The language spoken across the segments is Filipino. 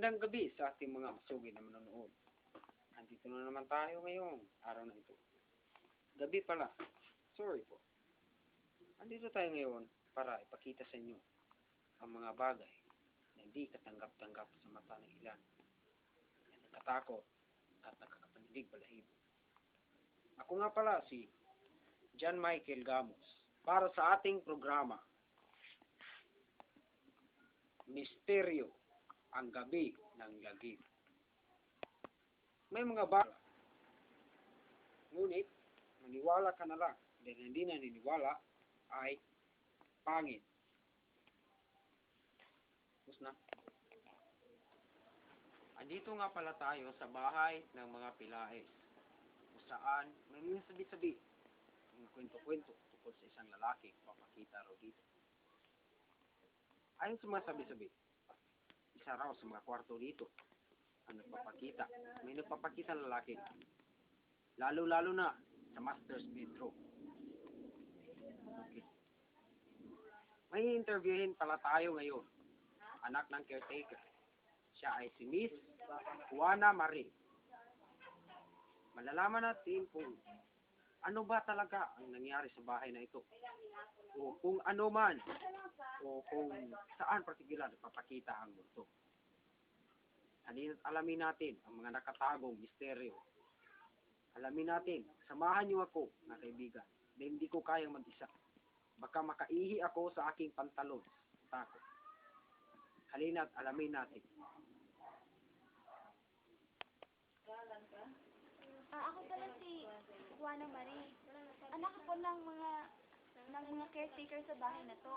Magandang gabi sa ating mga masugid na manonood. Andito na naman tayo ngayong araw na ito. Gabi pala. Sorry po. Andito tayo ngayon para ipakita sa inyo ang mga bagay na hindi katanggap-tanggap sa mata ng ilan. Na nagkatakot at nakakapandig balahibo. Ako nga pala si John Michael Gamos para sa ating programa Misteryo ang Gabi ng Lagim. May mga bagay. Ngunit, maniwala ka na lang dahil hindi naniniwala ay pangit. Tapos na. Andito nga pala tayo sa bahay ng mga Pilaes kung saan may mga sabi-sabi mga kwento-kwento tungkol sa isang lalaki papakita raw dito. Ayon sa mga sabi-sabi, isa raw sa mga kwarto dito ang nagpapakita. May nagpapakita ng lalaki. Lalo-lalo na sa master's bedroom. Okay. May interviewin pala tayo ngayon. Anak ng caretaker. Siya ay si Miss Juana Marie. Malalaman natin kung ano ba talaga ang nangyari sa bahay na ito. O kung ano man. O kung saan partikular nagpapakita ang multo. Alamin natin ang mga nakatagong misteryo. Alamin natin, samahan niyo ako, mga kaibigan, dahil hindi ko kayang mag-isa. Baka makaihi ako sa aking pantalon. Takot. Halina't alamin natin. Ako pala si Juana Marie. Anak ako ng mga caretaker sa bahay na to.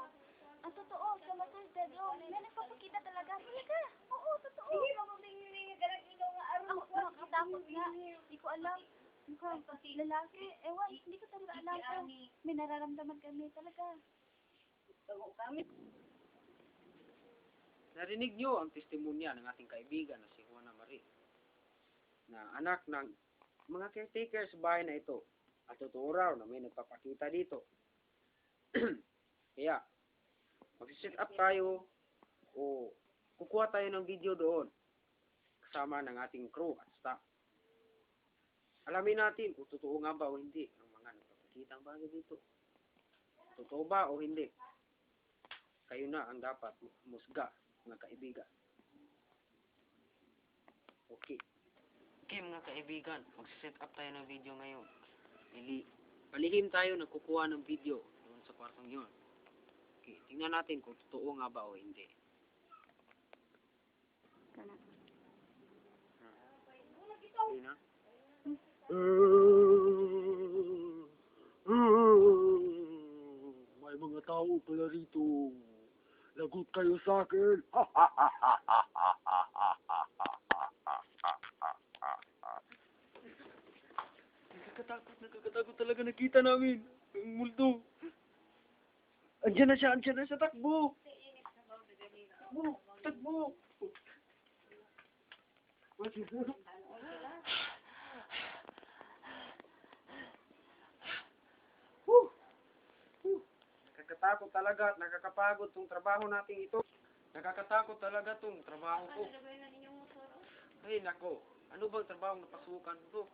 Ang totoo, sa master's bedroom, may nagpapakita talaga. Talaga? Oo, totoo. Ako, nakatakot nga. Hindi ko alam. Mukhang lalaki. Ewan, hindi ko talaga alam kung may nararamdaman kami. Talaga. Narinig niyo ang testimonya ng ating kaibigan na si Juana Marie, na anak ng mga caretaker sa bahay na ito. At totoo raw na may nagpapakita dito. Kaya, mag-set up tayo o kukuha tayo ng video doon kasama ng ating crew at staff. Alamin natin kung totoo nga ba o hindi ang mga nagpapakita ang bagay dito. Totoo ba o hindi? Kayo na ang dapat musga, mga kaibigan. Okay. Okay, mga kaibigan, mag-set up tayo ng video ngayon. Palihim tayo nagkukuha ng video doon sa kwartong yun. Okay, tingnan natin kung totoo nga ba o hindi. Okay na? May mga tao pala rito. Lagot kayo sa akin. Nakakatakot talaga nakita namin. Ang multo. Andiyan na siya, takbo. Takbo. Nakakatakot talaga at nakakapagod tong trabaho natin ito. Nakakatakot talaga tong trabaho ko. Ay, nako. Ano bang trabaho na pasukan ko?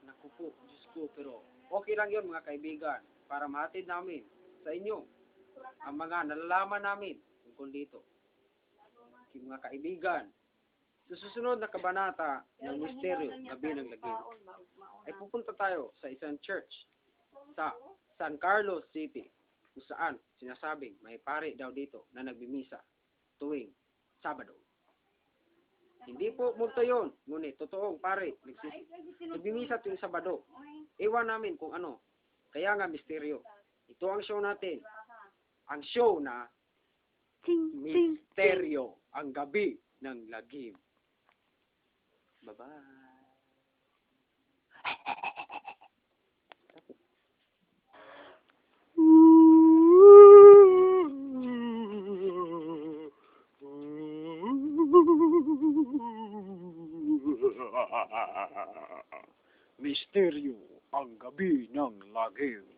Naku po, Diyos ko, pero okay lang yun mga kaibigan para mahatid namin sa inyo ang mga nalalaman namin tungkol dito. Okay, mga kaibigan, sa susunod na kabanata ng Misteryo, Gabi ng Lagim, ay pupunta tayo sa isang church sa San Carlos City kung saan sinasabing may pare daw dito na nagbimisa tuwing Sabado. Hindi po multo yun, ngunit totoong pare nagbimisa tuwing Sabado. Ewan namin kung ano, kaya nga misteryo. Ito ang show natin, ang show na Misteryo ang Gabi ng Lagim. Bye-bye. Misteryo ang Gabi ng Lagim.